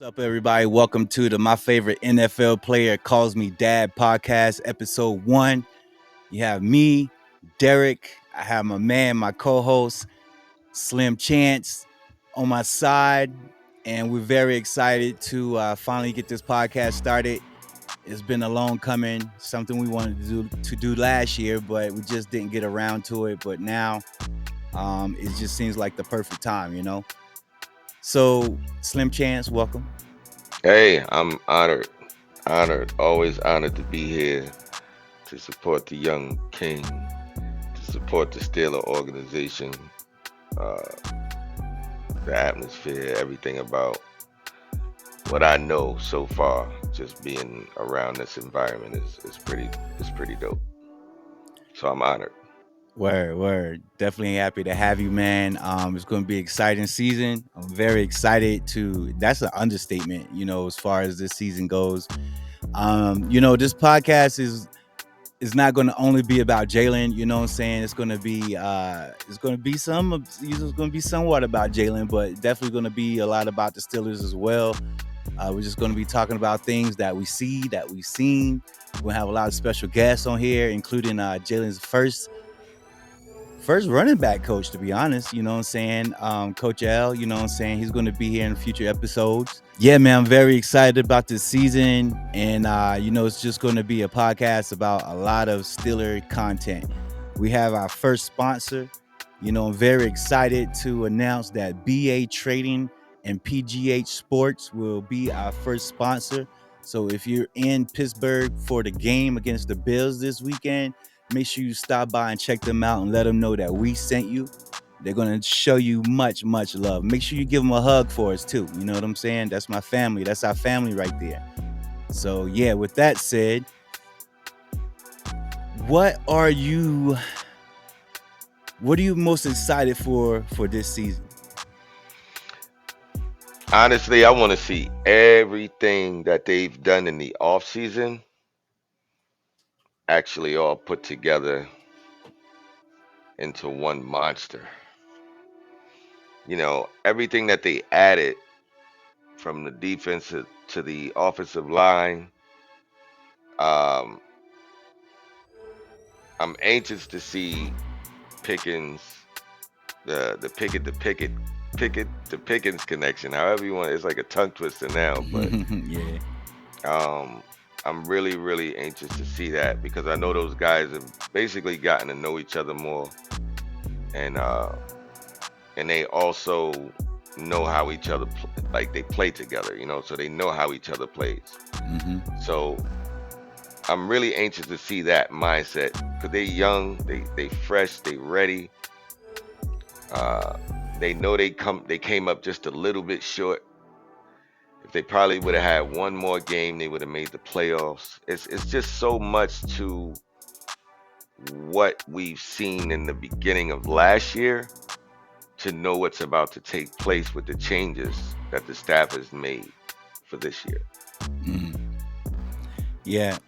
What's up, everybody? Welcome to the My Favorite NFL Player Calls Me Dad podcast, episode 1. You have me, Derek. I have my man, my co host, Slim Chance, on my side. And we're very excited to finally get this podcast started. It's been a long coming, something we wanted to do last year, but we just didn't get around to it. But now it just seems like the perfect time. So, Slim Chance, welcome. Hey, I'm honored, always honored to be here to support the young king, to support the Steeler organization, uh, the atmosphere, everything about what I know so far. Just being around this environment is pretty dope. So I'm honored. Word. Definitely happy to have you, man. It's going to be an exciting season. I'm very excited to. That's an understatement, as far as this season goes. This podcast is not going to only be about Jalen. You know what I'm saying? It's going to be it's going to be somewhat about Jalen, but definitely going to be a lot about the Steelers as well. We're just going to be talking about things that we see, that we've seen. We'll have a lot of special guests on here, including Jalen's first running back coach, to be honest. You know what I'm saying? Coach L, you know what I'm saying? He's going to be here in future episodes. Yeah, man, I'm very excited about this season. And, it's just going to be a podcast about a lot of Steeler content. We have our first sponsor. I'm very excited to announce that BA Trading and PGH Sports will be our first sponsor. So if you're in Pittsburgh for the game against the Bills this weekend, make sure you stop by and check them out and let them know that we sent you. They're going to show you much, much love. Make sure you give them a hug for us too. You know what I'm saying? That's my family. That's our family right there. So, yeah, with that said, what are you most excited for this season? Honestly, I want to see everything that they've done in the off season actually all put together into one monster. Everything that they added from the defense to the offensive line. Um, I'm anxious to see Pickens, the Pickens connection. However you want, it's like a tongue twister now, but Yeah. um, I'm really anxious to see that because I know those guys have basically gotten to know each other more, and uh, and they also know how each other like they play together, so they know how each other plays. Hmm. So I'm really anxious to see that mindset because they young, they fresh, they ready. Uh, they know they came up just a little bit short. If they probably would have had one more game, they would have made the playoffs. It's just so much to what we've seen in the beginning of last year to know what's about to take place with the changes that the staff has made for this year. Hmm. Yeah.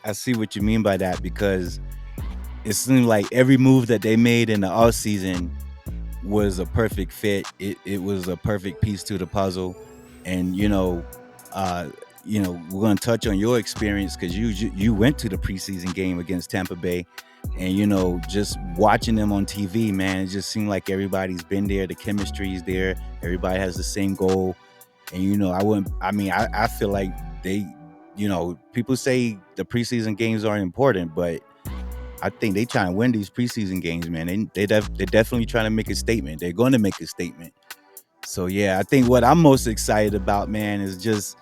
I see what you mean by that because it seemed like every move that they made in the offseason was a perfect fit. It was a perfect piece to the puzzle. And uh, we're gonna touch on your experience because you went to the preseason game against Tampa Bay, and just watching them on TV, man, it just seemed like everybody's been there. The chemistry is there. Everybody has the same goal, and I wouldn't. I mean, I feel like they, people say the preseason games aren't important, but I think they trying to win these preseason games, man. They're definitely trying to make a statement. They're going to make a statement. So yeah, I think what I'm most excited about, man, is just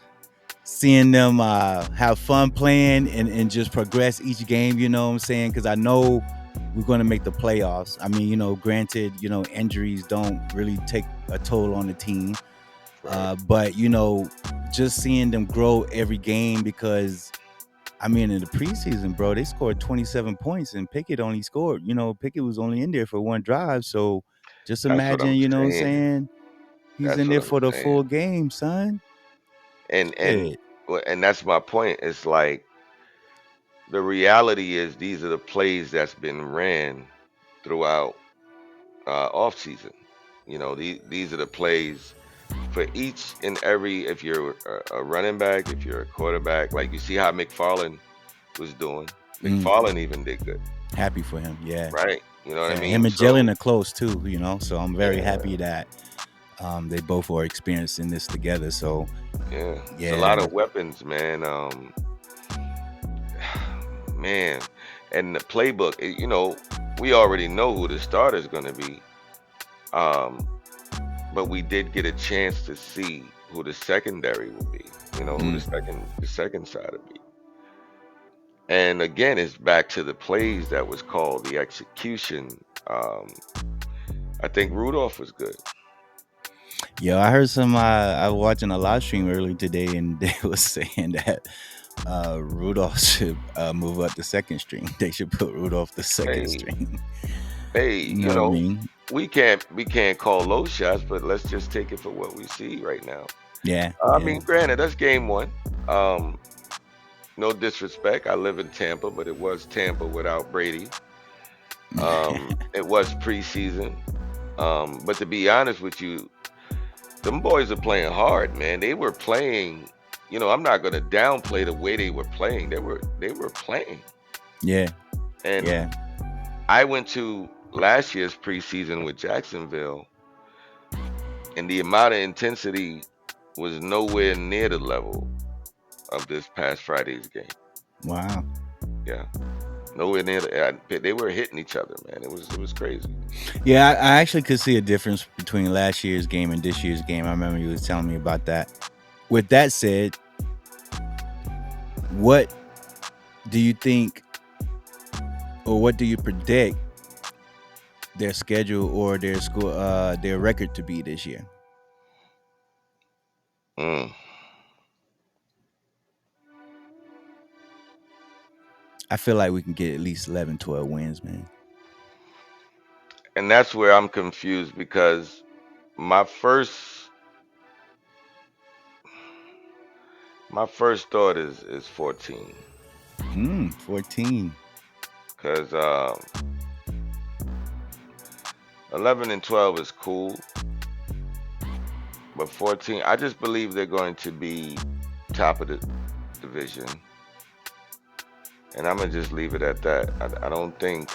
seeing them have fun playing and just progress each game. You know what I'm saying? Because I know we're going to make the playoffs. I mean, granted, injuries don't really take a toll on the team, Right. but just seeing them grow every game because I mean, in the preseason, bro, they scored 27 points and Pickett only scored, Pickett was only in there for one drive. So just That's what imagine, I'm you know what I'm saying. saying? He's That's in what there I'm for the saying. full game, son. And Shit. and that's my point. It's like the reality is these are the plays that's been ran throughout off season. These are the plays for each and every, if you're a running back, if you're a quarterback, like you see how McFarlane was doing. Mm, McFarlane even did good, happy for him. Yeah. right? You know what I Yeah. Him mean? and So Jalen are close too, you know. So I'm very yeah, happy that they both are experiencing this together. So yeah, it's a yeah, lot of weapons, man. Man, and the playbook, we already know who the starter is going to be. Um, but we did get a chance to see who the secondary will be. Who mm, the second side will be. And again, it's back to the plays that was called, the execution. I think Rudolph was good. yeah. I heard some. I was watching a live stream earlier today, and they was saying that Rudolph should move up the second string. They should put Rudolph the second Hey, string. hey, You know what I mean? we can't call those shots, but let's just take it for what we see right now. Yeah, I yeah. mean, granted, that's game one. Um, no disrespect. I live in Tampa, but it was Tampa without Brady. It was preseason. But to be honest with you, them boys are playing hard, man. They were playing. I'm not gonna downplay the way they were playing. They were playing, Yeah, and yeah. I went to last year's preseason with Jacksonville, and the amount of intensity was nowhere near the level of this past Friday's game. Wow. Yeah, nowhere near. They were hitting each other, man. It was crazy. Yeah, I actually could see a difference between last year's game and this year's game. I remember you was telling me about that. With that said, what do you think, or what do you predict their schedule or their school, their record to be this year? Mm. I feel like we can get at least 11, 12 wins, man. And that's where I'm confused because my first my first thought is 14 14. because 11 and 12 is cool, but 14, I just believe they're going to be top of the division, and I'm gonna just leave it at that. I don't think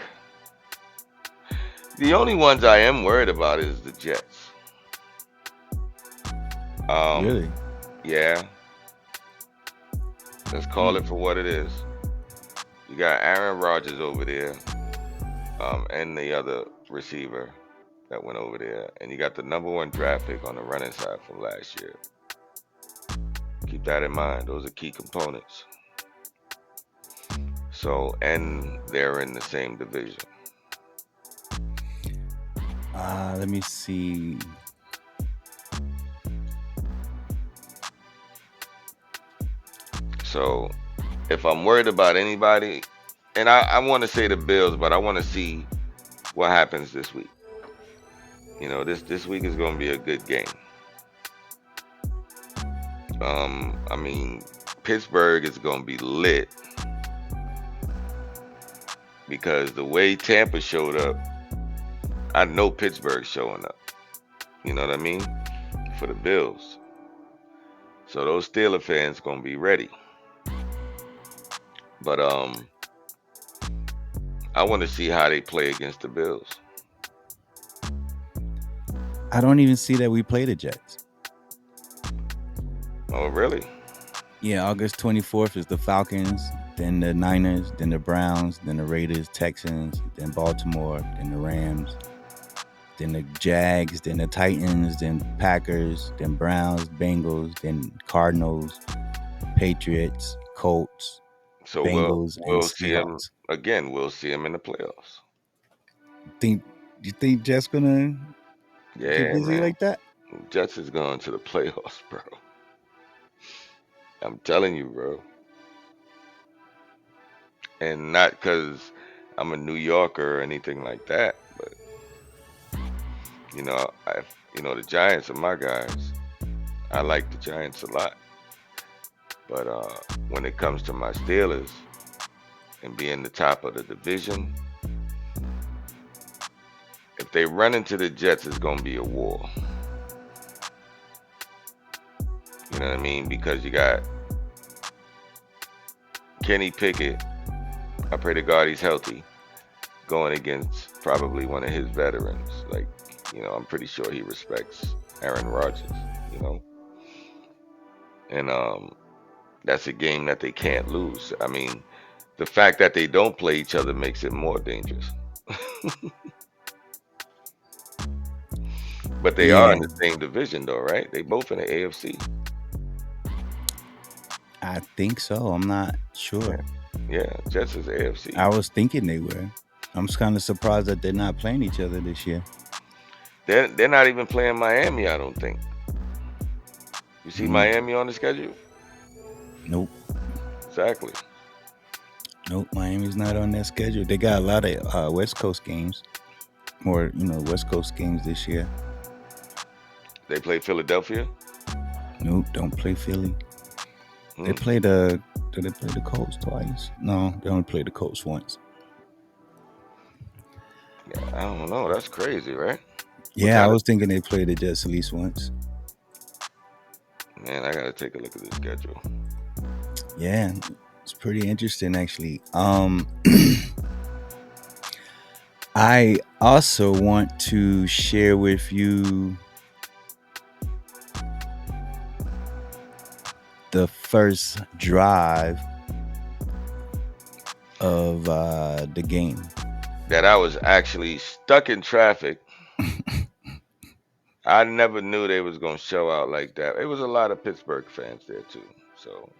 the only ones I am worried about is the Jets. Um, Really? yeah, let's call Hmm. it for what it is. You got Aaron Rodgers over there, and the other receiver that went over there, and you got the number one draft pick on the running side from last year. Keep that in mind. Those are key components. So, and they're in the same division. Let me see. So, if I'm worried about anybody, and I want to say the Bills, but I want to see what happens this week. This week is going to be a good game. I mean, Pittsburgh is going to be lit because the way Tampa showed up, I know Pittsburgh's showing up. You know what I mean? For the Bills. So those Steeler fans going to be ready. But I want to see how they play against the Bills. I don't even see that we play the Jets. Oh, really? Yeah, August 24th is the Falcons, then the Niners, then the Browns, then the Raiders, Texans, then Baltimore, then the Rams, then the Jags, then the Titans, then Packers, then Browns, Bengals, then Cardinals, Patriots, Colts, So we'll Bengals, and we'll see them Seahawks. again. We'll see them in the playoffs. Think you think Jets gonna get Yeah, busy man. like that? Jets is going to the playoffs, bro. I'm telling you, bro. And not because I'm a New Yorker or anything like that, but the Giants are my guys. I like the Giants a lot. But when it comes to my Steelers and being the top of the division, if they run into the Jets, it's gonna be a war. You know what I mean? Because you got Kenny Pickett. I pray to God he's healthy. Going against probably one of his veterans. Like, I'm pretty sure he respects Aaron Rodgers. You know, and that's a game that they can't lose. I mean, the fact that they don't play each other makes it more dangerous. But they are Yeah, in the same division, though, right? They both in the AFC. I think so. I'm not Yeah, sure. yeah. Jets is AFC. I was thinking they were. I'm just kind of surprised that they're not playing each other this year. They're not even playing Miami. I don't think. You see Mm, Miami on the schedule? nope, Exactly. nope. Miami's not on that schedule. They got a lot of West Coast games, or West Coast games this year. They play Philadelphia. Nope, don't play Philly. They Hmm. play the. Did they play the Colts twice? No, they only played the Colts once. Yeah, I don't know. That's crazy, right? What Yeah, I kind of was thinking they played the Jets at least once. man? I gotta take a look at the schedule. Yeah, it's pretty interesting actually. I also want to share with you the first drive of the game. That I was actually stuck in traffic. I never knew they was gonna show out like that. It was a lot of Pittsburgh fans there too. So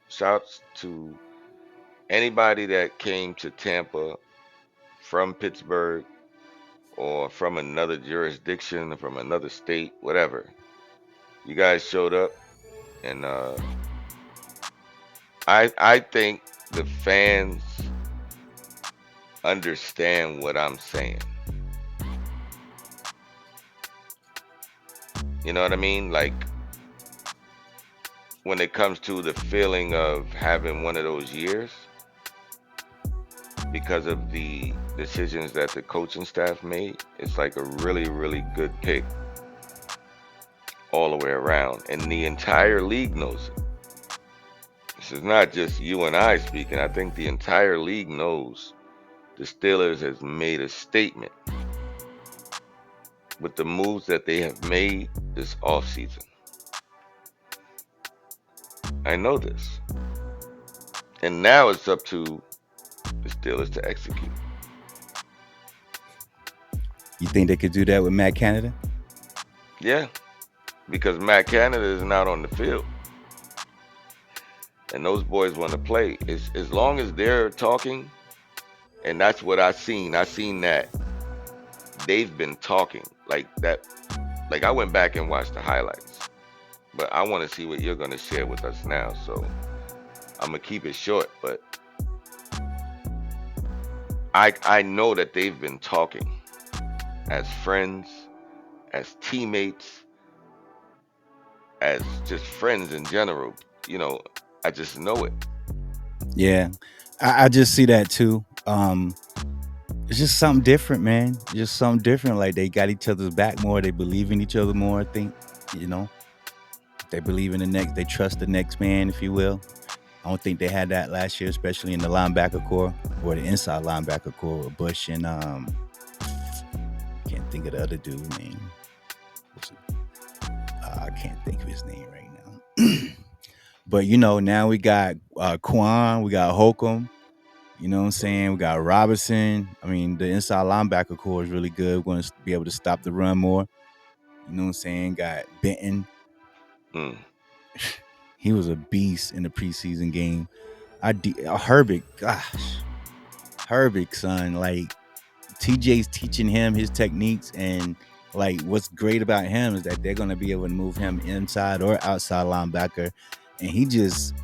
shouts to anybody that came to Tampa from Pittsburgh or from another jurisdiction, from another state, whatever. You guys showed up, and I think the fans understand what I'm saying. You know what I mean? Like when it comes to the feeling of having one of those years because of the decisions that the coaching staff made, it's like a really, really good pick all the way around. And the entire league knows it. This is not just you and I speaking. I think the entire league knows the Steelers has made a statement with the moves that they have made this offseason. I know this. And now it's up to the Steelers to execute. You think they could do that with Matt Canada? Yeah, because Matt Canada is not on the field. And those boys want to play. As long as they're talking, and that's what I seen. I seen that they've been talking like that. Like I went back and watched the highlights, but I want to see what you're gonna share with us now. So I'm gonna keep it short, but I know that they've been talking as friends, as teammates, as just friends in general. You know, I just know it. Yeah, I just see that too. It's just something different, man. Just something different. Like they got each other's back more. They believe in each other more. I think, you know, they believe in the next. They trust the next man, if you will. I don't think they had that last year, especially in the linebacker core or the inside linebacker core with Bush and can't think of the other dude name. I can't think of his name right now. But now we got Quan, we got Holcomb. You know what I'm saying? We got Robinson. I mean, the inside linebacker core is really good. We're going to be able to stop the run more. You know what I'm saying? Got Benton. Mm. He was a beast in the preseason game. Herbig, gosh, Herbig, son. Like TJ's teaching him his techniques, and like what's great about him is that they're going to be able to move him inside or outside linebacker, and he just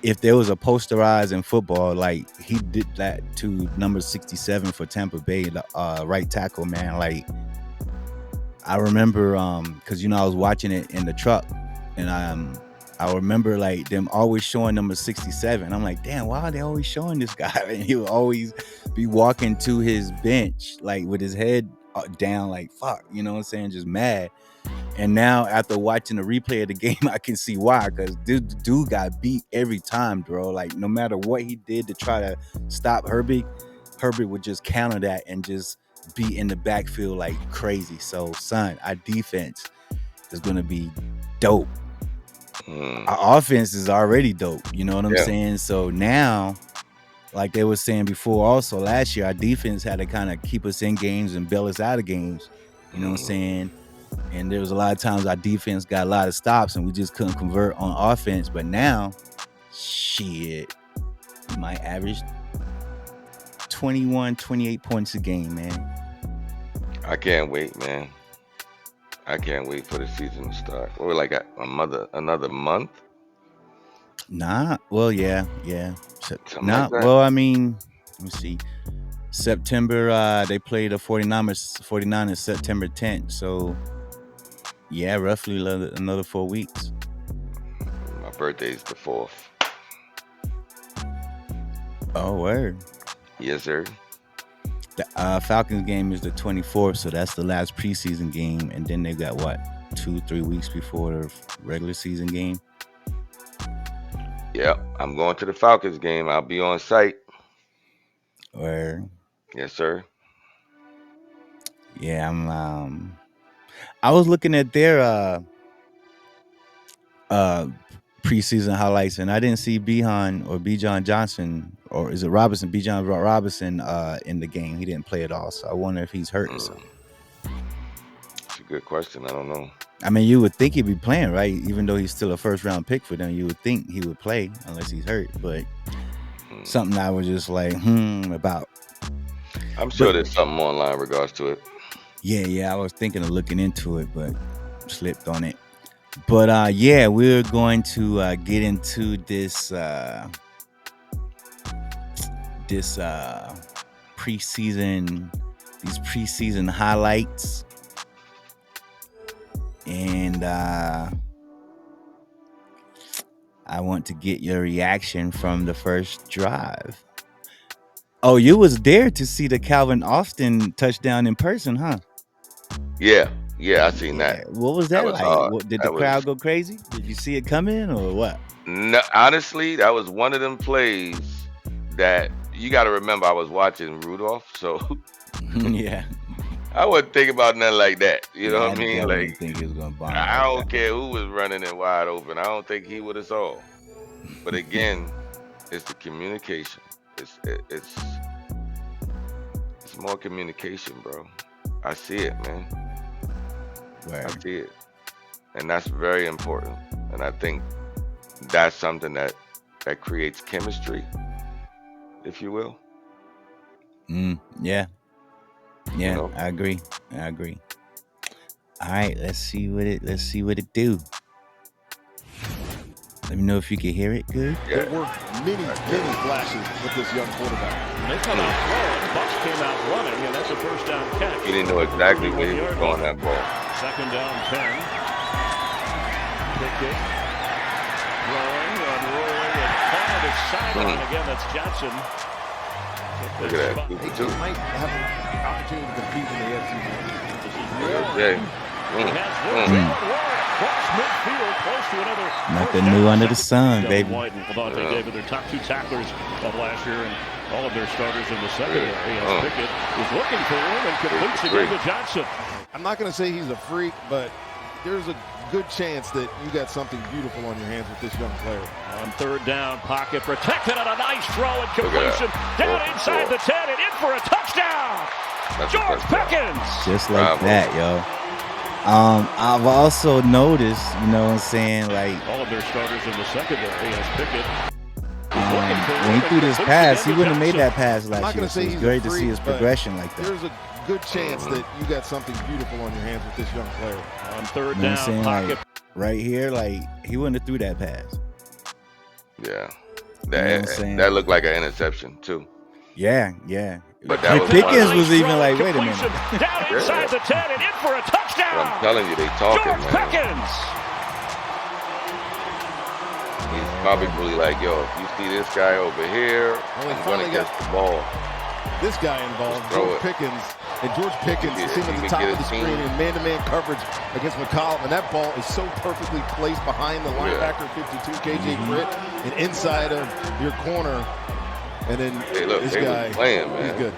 if there was a posterized in football, like he did that to number 67 for Tampa Bay, the right tackle, man. Like I remember because I was watching it in the truck, and I remember like them always showing number 67. I'm like, damn, why are they always showing this guy? And he would always be walking to his bench like with his head down, like fuck, you know what I'm saying, just mad. And now after watching the replay of the game, I can see why. Because this dude got beat every time, bro. Like no matter what he did to try to stop Herbie, Herbie would just counter that and just be in the backfield like crazy. So, son, our defense is gonna be dope. Our offense is already dope. You know what I'm saying? So now, like they were saying before, also last year, our defense had to kind of keep us in games and bail us out of games. You know what I'm saying? And there was a lot of times our defense got a lot of stops and we just couldn't convert on offense. But now, shit, we might average 21, 28 points a game, man. I can't wait, man. I can't wait for the season to start. We're like another month. Nah, well, yeah. Something like that. Well, I mean, let me see. September, they play the 49ers September 10th. So, yeah, roughly another 4 weeks. My birthday's the 4th. Oh, word. Yes, sir. The Falcons game is the 24th, so that's the last preseason game, and then they got what 2-3 weeks before the regular season game. Yep, I'm going to the Falcons game. I'll be on site. Where? Yes, sir. Yeah, I was looking at their preseason highlights, and I didn't see Bijan Johnson, or is it Robinson? Bijan Robinson in the game. He didn't play at all, so I wonder if he's hurt or something. It's a good question. I don't know. I mean, you would think he'd be playing, right? Even though he's still a first-round pick for them, you would think he would play unless he's hurt. But something I was just like, about. I'm sure there's something online in regards to it. Yeah, I was thinking of looking into it, but slipped on it. But yeah, we're going to get into this preseason highlights, and I want to get your reaction from the first drive. Oh, you was there to see the Calvin Austin touchdown in person, huh? Yeah, I seen that. What was that like? Hard. Did the crowd go crazy? Did you see it coming or what? No, honestly, that was one of them plays that you got to remember. I was watching Rudolph, so yeah, I wasn't thinking about nothing like that. You know what I mean? Like, think he was gonna bomb I don't care who was running it wide open. I don't think he would have saw. But again, it's the communication. It's more communication, bro. I see it, man. Right. I see it, and that's very important. And I think that's something that creates chemistry, if you will. Yeah. You know? I agree. All right, let's see what it do. Let me know if you can hear it good. There were many flashes with this young quarterback. They come out throwing. Bucks came out running, and that's a first down catch. He didn't know exactly where he was throwing that ball. Second down 10. Pickett throwing, unrolling, and caught his sideline again. That's Johnson. Look at that. He might have an opportunity to compete in the AFC. Okay. Across midfield, close to another. Nothing new under the sun, baby. White and Levante David, their top two tacklers of last year, and all of their starters in the secondary. As Pickett is looking for him and completes again to Johnson. I'm not going to say he's a freak, but there's a good chance that you got something beautiful on your hands with this young player. On third down, pocket protected on a nice throw and completion down inside the 10 and in for a touchdown. George Pickens. Just like that, yo. I've also noticed, you know what I'm saying, like all of their starters in the secondary as Pickett. When he threw this pass, he wouldn't have made that pass last year. So it's great to see his progression like that. There's a good chance that you got something beautiful on your hands with this young player. On third down, pocket. Like, right here, like he wouldn't have threw that pass. Yeah, that looked like an interception too. Yeah. But that Pickens was even like, wait a minute. Down inside the 10 and in for a touchdown. But I'm telling you, they talking, George man. Pickens. He's probably like, yo, if you see this guy over here, I'm gonna get the ball. this guy involved, George Pickens. And George Pickens is sitting at the top of the screen in man-to-man coverage against McCollum. And that ball is so perfectly placed behind the linebacker 52, KJ Britt, and inside of your corner. And then this guy, he's good.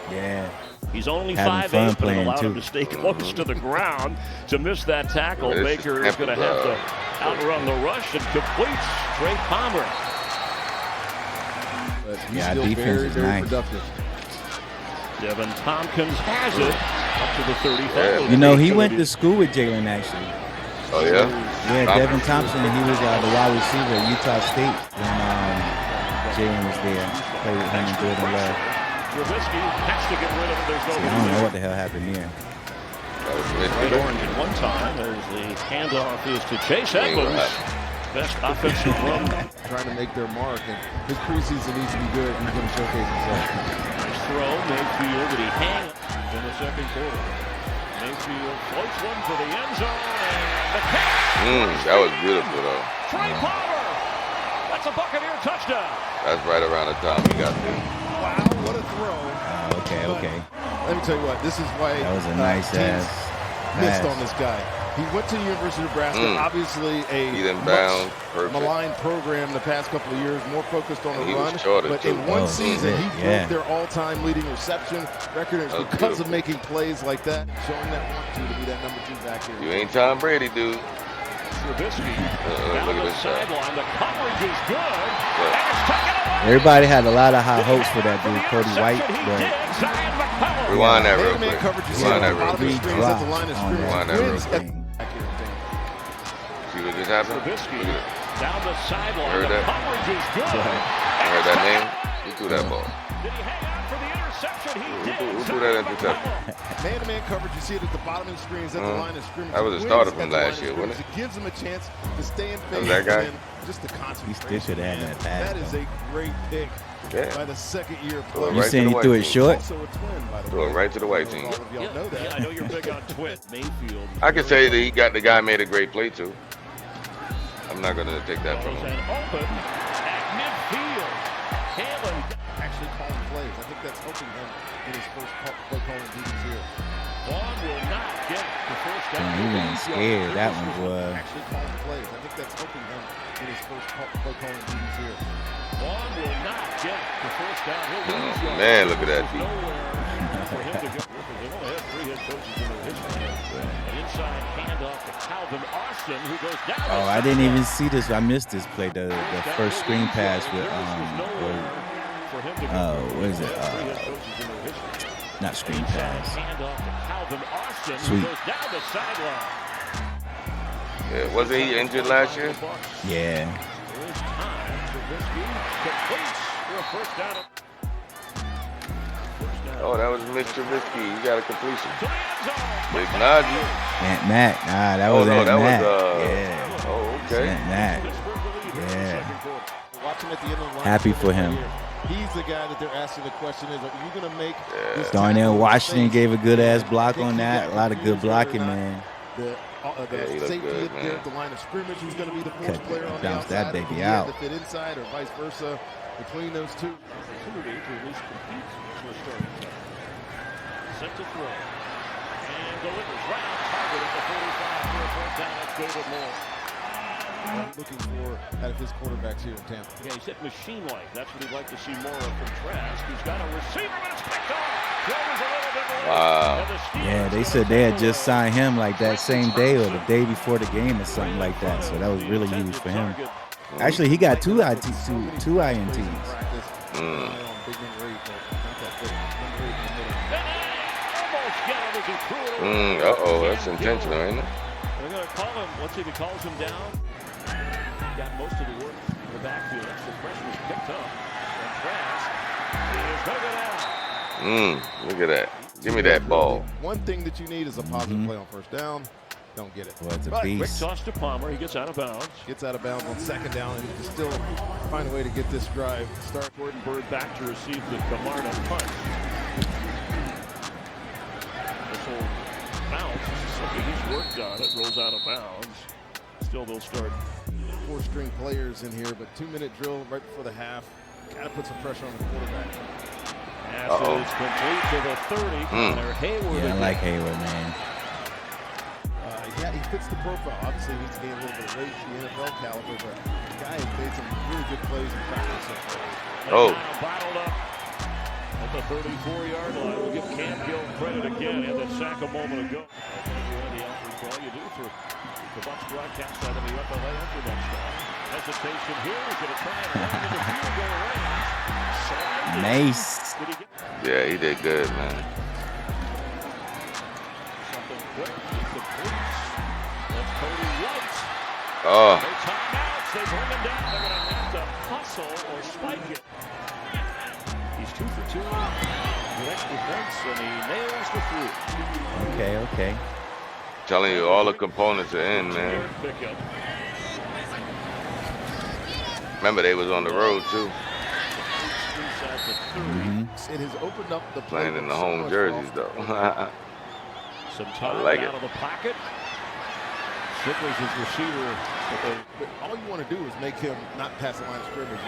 Yeah. He's only 5'8", but it allowed him to stay close to the ground to miss that tackle. Baker is going to have to outrun the rush and completes Trey Palmer. But he's still very, very productive. Devin Tompkins has it up to the 35. You know, he went to school with Jalen, actually. Oh, yeah? Yeah, Devin Thompson, he was the wide receiver at Utah State when Jalen was there. Played with him and Jordan Love. Trubisky has to get rid of it. There's no I don't know what the hell happened here. Red orange at one time as the handoff is to Chase Edmonds. Best offensive run. Trying to make their mark, and his preseason needs to be good. He's going to showcase himself. Nice throw, Mayfield, but he hangs in the second quarter. Mayfield floats one for the end zone, and the catch. That was beautiful, though. Trey Palmer. That's a Buccaneer touchdown. That's right around the time we got there. Wow, what a throw. Okay. Let me tell you what, this is why that was a nice ass missed on this guy. He went to the University of Nebraska, obviously a much maligned program the past couple of years, more focused on the run. But in one season, he broke their all-time leading reception record. And it's because of making plays like that, showing that want to be that number 2 back here. You ain't Tom Brady, dude. Trubisky down the sideline. The coverage is good. Everybody had a lot of high hopes for that dude, Cody White, but rewind that real quick. Rewind that real quick. See what just happened? Trubisky down the sideline. Heard that? The coverage is good. Heard that name? Who threw that ball? Did he hang out for the interception? He did. Who threw that interception? Man-to-man coverage, you see it at the bottom of the screen, is at the line of scrimmage. That was a starter from last year, wasn't it? It gives him a chance to stay in phase. That guy? Just the concentration. he still should have had that pass. That is a great pick by the second-year player. You saying he threw it short? Also a twin, by the Threw it right to the white team. I know you're big on twit. Mayfield. I can say that the guy made a great play, too. I'm not going to take that from him. Open at midfield. Halen actually calling plays. I think that's helping him in his first play calling duties here. Vaughn will not get the first down. He wasn't scared. That one was. Actually calling plays. I think that's helping him in his first play calling duties here. Vaughn will not get the first down. Man, look at that. For him to go. They've only had 3 head coaches in their history. An inside handoff to Calvin Austin, who goes down. Oh, I didn't even see this. I missed this play. The first screen pass with what is it? Not screen pass. Sweet. Yeah, wasn't he injured last year? Yeah. Oh, that was Mr. Trubisky. He got a completion. Big Najee. Matt. Nah, that was Matt. Yeah. Oh, okay. Matt. Yeah. Watch him at the end of the line. Happy for him. He's the guy that they're asking the question is, are you going to make this Darnell Washington gave a good ass block on that. A lot of good blocking, man. The safety there at the line of scrimmage, who's going to be the fourth player on the bounce outside. that baby out. To fit inside or vice versa between those two. Opportunity to at least compete to a starting set. Set to throw. And delivers right on target at the 45 for a first down. That's David Moore. Looking for out of his quarterbacks here in Tampa. Yeah, he's hit machine-like. That's what he'd like to see more of from Trask. He's got a receiver, but it's picked off. Throws a little bit late. Wow. Yeah, they said they had just signed him like that same day or the day before the game or something like that. So that was really huge for him. Actually, he got two INTs. Uh-oh, that's intentional, ain't it? They're going to call him. Let's see if he calls him down. Got most of the work in the backfield. That's the pressure was picked up. And Trask is going to go down. Look at that. Give me that ball. One thing that you need is a positive play on first down. Don't get it. Well, it's a beast. Quick toss to Palmer. He gets out of bounds. Gets out of bounds on second down, and he can still find a way to get this drive. Start Gordon Bird back to receive the Camarda punch. This will bounce. Something he's worked on. It rolls out of bounds. Still, they'll start 4-string players in here, but 2-minute drill right before the half. Got to put some pressure on the quarterback. Pass is complete to the 30. Hayward. Yeah, I like Hayward, man. Yeah, he fits the profile. Obviously, he needs to gain a little bit of weight to the NFL caliber, but the guy has made some really good plays in practice so far. Bottled up at the 34-yard line. We'll give Cam Gill credit again. Had that sack a moment ago. The outreach all you do for the Bucs broadcast side of the UFLA Internet star. Hesitation here. He's going to try and run into the field goal range. Nice. Yeah, he did good, man. Something quick. That's Cody White. Oh. No timeouts. They bring him down. They're going to have to hustle or spike it. He's 2 for 2 with extra points, and he nails the 3. Okay. Telling you, all the components are in, man. Remember, they was on the road, too. It has opened up the playing in the home jerseys, though. Some time I like out it. of the pocket. Shipley's his receiver. But all you want to do is make him not pass the line of scrimmage.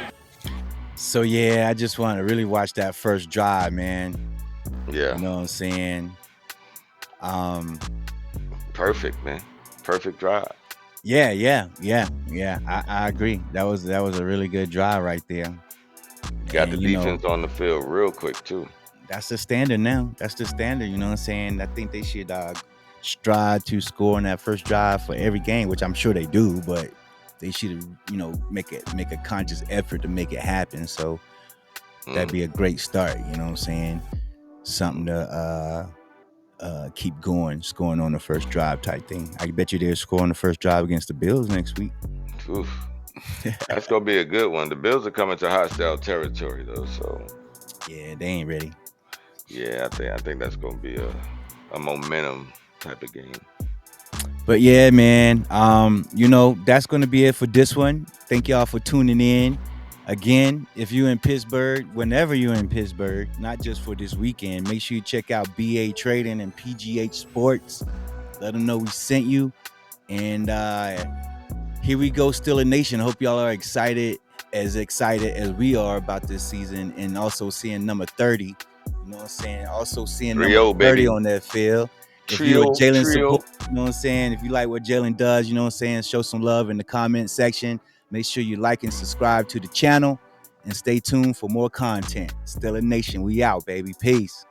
So, yeah, I just want to really watch that first drive, man. Yeah. You know what I'm saying? Perfect, man. Perfect drive. Yeah. I agree. That was a really good drive right there. Got the defense on the field real quick, too. That's the standard now. That's the standard, you know what I'm saying? I think they should strive to score on that first drive for every game, which I'm sure they do, but they should, make a conscious effort to make it happen. So that'd be a great start, you know what I'm saying? Something to keep going, scoring on the first drive type thing. I bet you they'll score on the first drive against the Bills next week. Oof. That's gonna be a good one. The Bills are coming to hostile territory, though, so yeah, they ain't ready. Yeah, I think that's gonna be a momentum type of game. But yeah, man, that's gonna be it for this one. Thank y'all for tuning in. Again, if you're in Pittsburgh, whenever you're in Pittsburgh, not just for this weekend, make sure you check out BA Trading and PGH Sports. Let them know we sent you. And here we go, Still a Nation. Hope y'all are excited as we are about this season, and also seeing number 30. You know what I'm saying? Also seeing number 30 baby. On that field. If you're a Jalen support, you know what I'm saying? If you like what Jalen does, you know what I'm saying? Show some love in the comment section. Make sure you like and subscribe to the channel, and stay tuned for more content. Still a Nation. We out, baby. Peace.